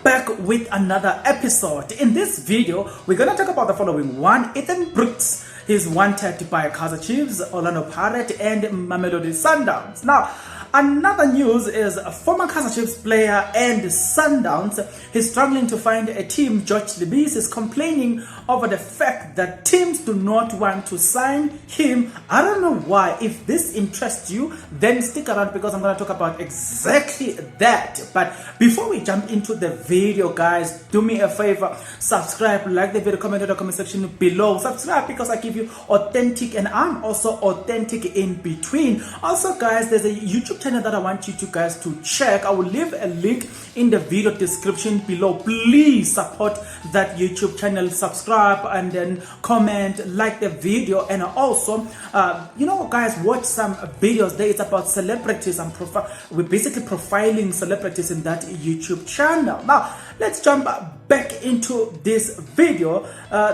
back with another episode. In this video, we're going to talk about the following. One, Ethan Brooks. He's wanted by KAIZER Chiefs, Orlando Pirates, and Mamelodi Sundowns. Now, another news is a former KAIZER Chiefs player and Sundowns. He's struggling to find a team. George Lebese is complaining over the fact that teams do not want to sign him. I don't know why. If this interests you, then stick around because I'm going to talk about exactly that. But before we jump into the video, guys, do me a favor. Subscribe, like the video, comment in the comment section below. Subscribe because I give you authentic, and I'm also authentic in between. Also, guys, there's a YouTube channel that I want you to guys to check. I will leave a link in the video description below. Please support that YouTube channel. Subscribe and then comment, like the video, and also guys, watch some videos there. It's about celebrities and we're basically profiling celebrities in that YouTube channel. Now let's jump back into this video.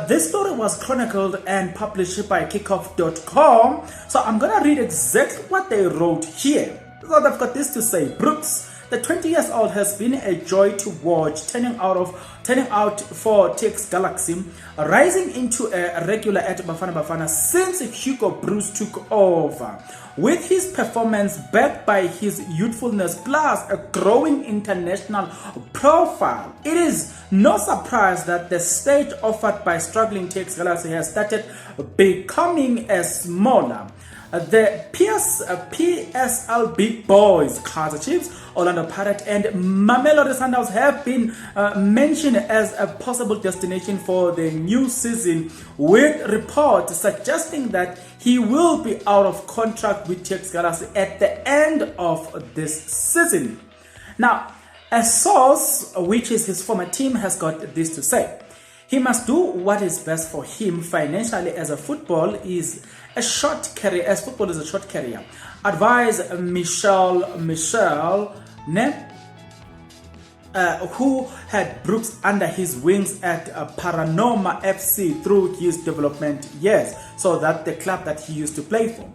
This story was chronicled and published by kickoff.com, so I'm gonna read exactly what they wrote here. So they've got this to say: Brooks, the 20-year-old, has been a joy to watch, turning out for TX Galaxy, rising into a regular at Bafana Bafana since Hugo Bruce took over. With his performance backed by his youthfulness plus a growing international profile, it is no surprise that the stage offered by struggling TX Galaxy has started becoming a smaller. The PSL big boys, KAIZER Chiefs, Orlando Pirates, and Mamelodi Sundowns have been mentioned as a possible destination for the new season, with reports suggesting that he will be out of contract with TX Galaxy at the end of this season. Now, a source, which is his former team, has got this to say: he must do what is best for him financially, as football is a short career. Advise Michel, who had Brooks under his wings at Paranoma FC through his development years, so that the club that he used to play for.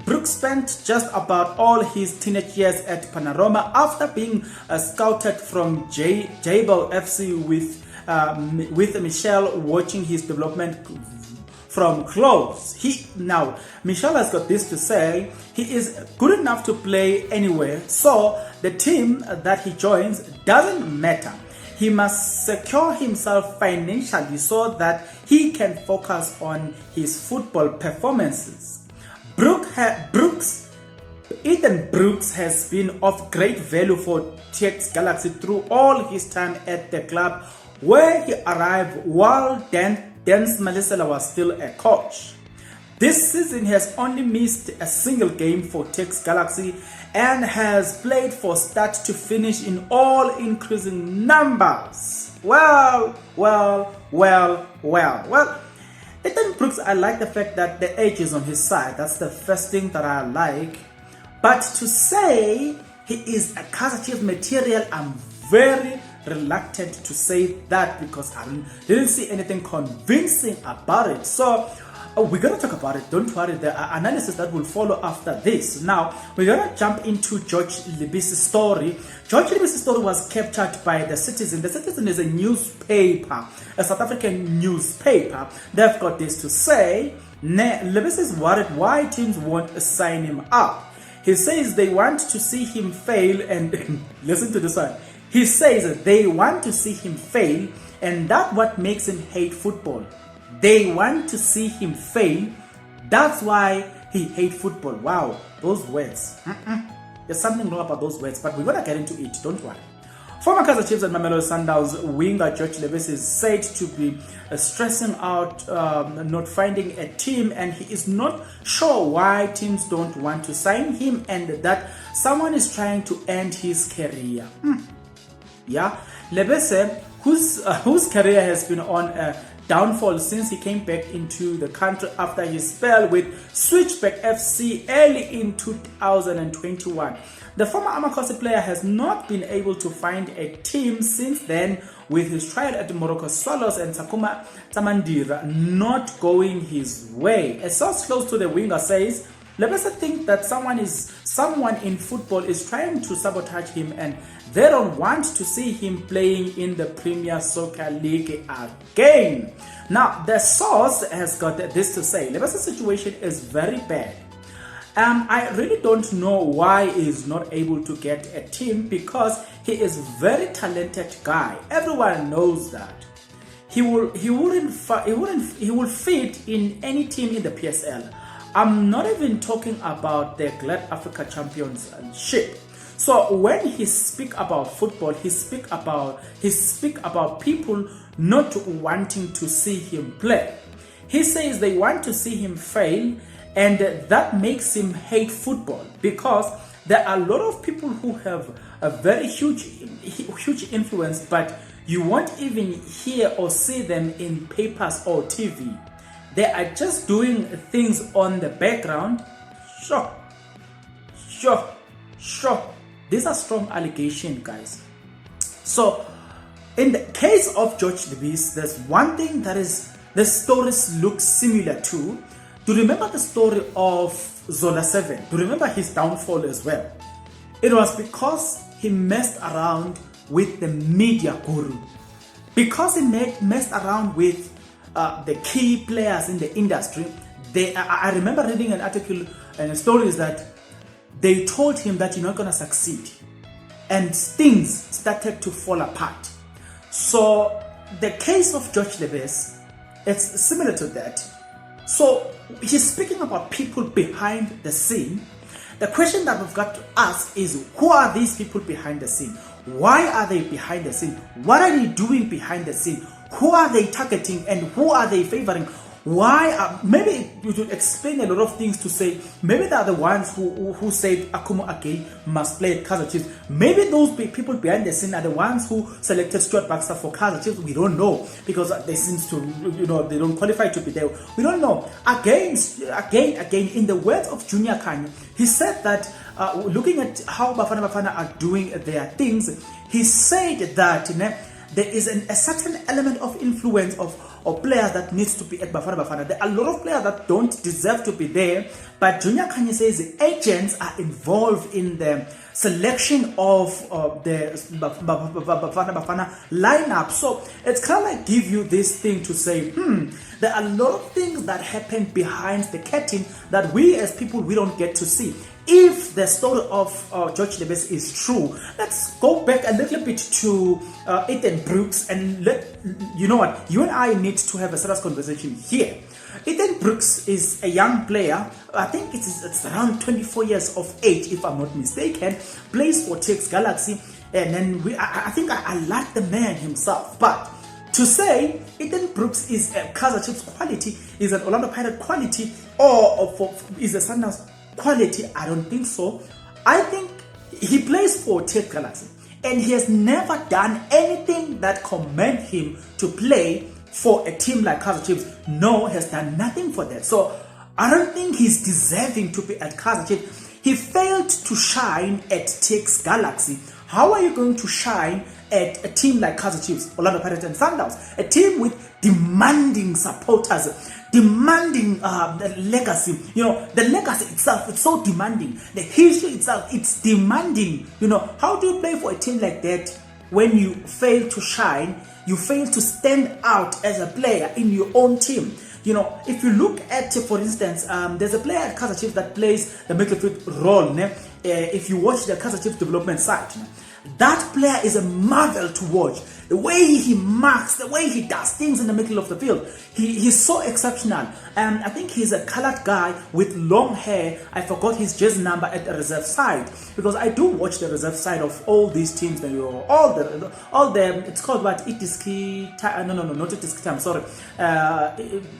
Brooks spent just about all his teenage years at Panorama after being scouted from Jabal FC with Michel watching his development from close. Michel has got this to say: he is good enough to play anywhere, so the team that he joins doesn't matter. He must secure himself financially so that he can focus on his football performances. Ethan Brooks has been of great value for TX Galaxy through all his time at the club, where he arrived while Dan Malisela was still a coach. This season he has only missed a single game for TX Galaxy and has played for start to finish in all increasing numbers. Well, Ethan Brooks, I like the fact that the age is on his side. That's the first thing that I like. But to say he is a KAIZER Chiefs material, I'm very reluctant to say that because I didn't see anything convincing about it. So we're gonna talk about it. Don't worry, the analysis that will follow after this. Now we're gonna jump into George Lebese's story. George Lebese's story was captured by The Citizen. The Citizen is a newspaper, a South African newspaper. They've got this to say: Lebese is worried why teams won't sign him up. He says they want to see him fail, and listen to this one. He says they want to see him fail, and that's what makes him hate football. They want to see him fail. That's why he hates football. Wow, those words. There's something wrong about those words, but we're going to get into it. Don't worry. Former KAIZER Chiefs and Mamelodi Sundowns winger George Lebese is said to be stressing out not finding a team, and he is not sure why teams don't want to sign him, and that someone is trying to end his career. Lebese, whose career has been on a downfall since he came back into the country after his spell with Switchback FC early in 2021. The former Amakosi player has not been able to find a team since then, with his trial at Morocco Swallows and Sakuma Tamandira not going his way. A source close to the winger says Lebese think that someone in football is trying to sabotage him, and they don't want to see him playing in the Premier Soccer League again. Now, the source has got this to say: Lebese's situation is very bad. I really don't know why he's not able to get a team, because he is very talented guy. Everyone knows that. He will fit in any team in the PSL. I'm not even talking about the Glad Africa Championship. So when he speak about football, he speak about people not wanting to see him play. He says they want to see him fail, and that makes him hate football, because there are a lot of people who have a very huge influence, but you won't even hear or see them in papers or TV. They are just doing things on the background. Sure. These are strong allegations, guys. So, in the case of George Lebese, there's one thing that is the stories look similar to. Do you remember the story of Zola 7? Do you remember his downfall as well? It was because he messed around with the media guru. Because he messed around with the key players in the industry. I remember reading an article and stories that they told him that you're not going to succeed, and things started to fall apart. So the case of George Lebese, it's similar to that. So he's speaking about people behind the scene. The question that we've got to ask is, who are these people behind the scene? Why are they behind the scene? What are they doing behind the scene? Who are they targeting, and who are they favoring? Why? Maybe you should explain a lot of things to say. Maybe they are the ones who said Akumu Ake must play at KAIZER Chiefs. Maybe those people behind the scene are the ones who selected Stuart Baxter for KAIZER Chiefs. We don't know, because they seems to, they don't qualify to be there. We don't know. Again, in the words of Junior Kanye, he said that looking at how Bafana are doing their things, he said that there is a certain element of influence of players that needs to be at Bafana. There are a lot of players that don't deserve to be there, but Junior Kanye says the agents are involved in the selection of the Bafana lineup. So it's kind of like give you this thing to say, there are a lot of things that happen behind the curtain that we as people, we don't get to see. If the story of George Lebese is true, let's go back a little bit to Ethan Brooks, and you know what, you and I need to have a serious conversation here. Ethan Brooks is a young player. I think it's around 24 years of age, if I'm not mistaken. Plays for TX Galaxy, and then I think I like the man himself. But to say Ethan Brooks is a KAIZER Chiefs quality, is an Orlando Pirate quality, or is a Sundowns quality, I don't think so. I think he plays for TX Galaxy, and he has never done anything that commend him to play for a team like KAIZER Chiefs. No, has done nothing for that. So I don't think he's deserving to be at KAIZER Chiefs. He failed to shine at TX Galaxy. How are you going to shine at a team like KAIZER Chiefs, Orlando Pirates and Sundowns? A team with demanding supporters, demanding the legacy. The legacy itself, it's so demanding. The history itself, it's demanding. How do you play for a team like that when you fail to shine? You fail to stand out as a player in your own team. If you look at, for instance, there's a player at KAIZER Chiefs that plays the midfield role. If you watch the KAIZER Chiefs development site, that player is a marvel to watch. The way he marks, the way he does things in the middle of the field, he's so exceptional. I think he's a colored guy with long hair. I forgot his jersey number at the reserve side, because I do watch the reserve side of all these teams. All the it's called what? Itiski? No, not Itiski time. Sorry.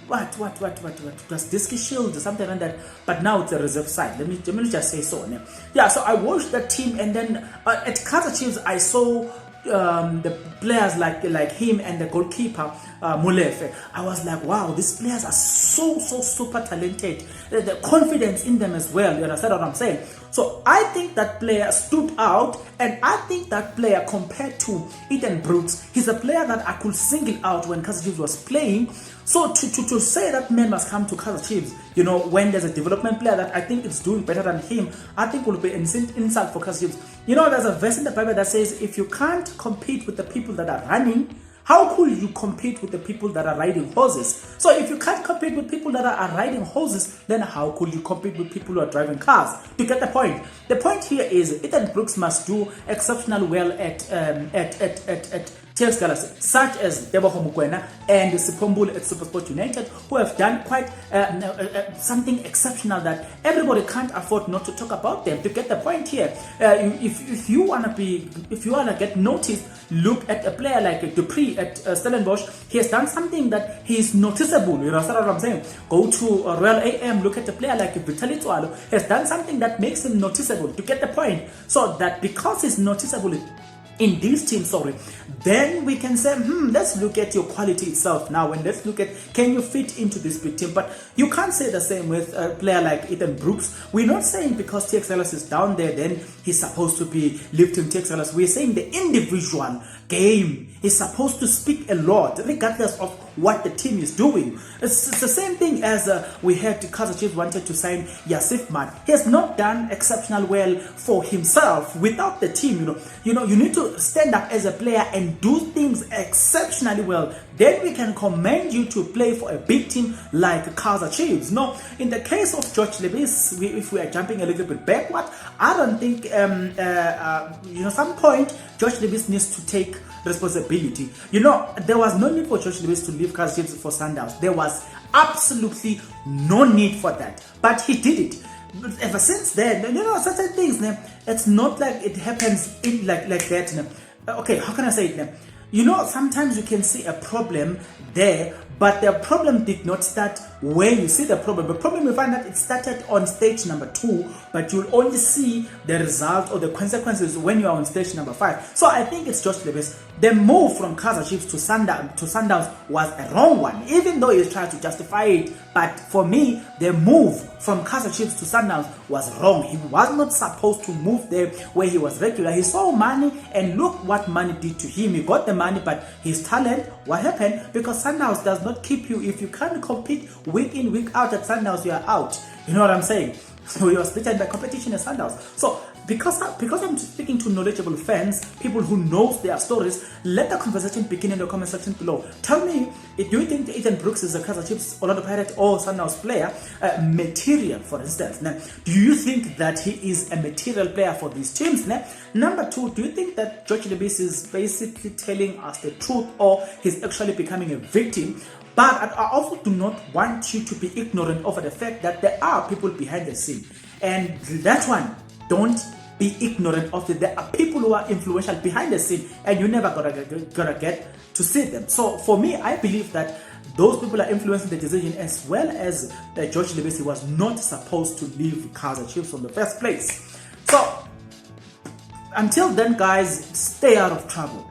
What? It was Diski Shield or something like that. But now it's a reserve side. Let me just say so. Yeah. So I watched that team, and then at KAIZER Chiefs I saw the players like him and the goalkeeper Molefe. I was like, wow, these players are so super talented. The confidence in them as well. You understand what I'm saying? So I think that player stood out, and I think that player, compared to Ethan Brooks, he's a player that I could single out when KAIZER CHIEFS was playing. So to say that man must come to KAIZER CHIEFS, you know, when there's a development player that I think is doing better than him, I think will be an insult for KAIZER CHIEFS. You know, there's a verse in the Bible that says, if you can't compete with the people that are running, how could you compete with the people that are riding horses? So if you can't compete with people that are riding horses, then how could you compete with people who are driving cars? To get the point. The point here is Ethan Brooks must do exceptionally well at TS Galaxy, such as Deboho Mukwena and Sipombul at Supersport United, who have done quite something exceptional that everybody can't afford not to talk about them. To get the point here, if you wanna get noticed, look at a player like Dupree at Stellenbosch. He has done something that he is noticeable. You know what I'm saying? Go to Royal AM, look at a player like Vitaly Tswalo. He has done something that makes him noticeable. To get the point, so that because he's noticeable in these teams, then we can say, let's look at your quality itself now, and let's look at, can you fit into this big team? But you can't say the same with a player like Ethan Brooks. We're not saying because TXLS is down there, then he's supposed to be lifting TXLS. We're saying the individual game is supposed to speak a lot, regardless of what the team is doing. It's the same thing as we had KAIZER CHIEFS wanted to sign Yasif Man. He has not done exceptional well for himself without the team. You need to stand up as a player and do things exceptionally well. Then we can commend you to play for a big team like KAIZER CHIEFS. No, in the case of George Lebese, if we are jumping a little bit backward, I don't think some point George Lebese needs to take responsibility. There was no need for George Lebese to leave KAIZER CHIEFS for Sundowns. There was absolutely no need for that, but he did it. Ever since then, certain things, it's not like it happens in like that. Okay, how can I say it? Sometimes you can see a problem there, but the problem did not start where you see the problem. The problem, you find that it started on stage number 2, but you'll only see the result or the consequences when you're on stage number 5. So I think it's George Lebese. The move from KAIZER CHIEFS to Sundowns was a wrong one, even though he tried to justify it. But for me, the move from KAIZER CHIEFS to Sundowns was wrong. He was not supposed to move there where he was regular. He saw money, and look what money did to him. He got the money, but his talent, what happened? Because Sundowns does not keep you. If you can't compete week in, week out at Sundowns, you are out. You know what I'm saying? So you are split by competition at Sundowns. So because I'm speaking to knowledgeable fans, people who know their stories, let the conversation begin in the comment section below. Tell me, do you think Ethan Brooks is a KAIZER CHIEFS, Orlando Pirates or Sundowns player material, for instance? Do you think that he is a material player for these teams? Number 2, do you think that George Lebese is basically telling us the truth, or he's actually becoming a victim? But I also do not want you to be ignorant over the fact that there are people behind the scene. And that one, don't be ignorant of it. There are people who are influential behind the scene, and you never gonna get to see them. So for me, I believe that those people are influencing the decision, as well as George Lebese was not supposed to leave KAIZER CHIEFS in the first place. So until then, guys, stay out of trouble.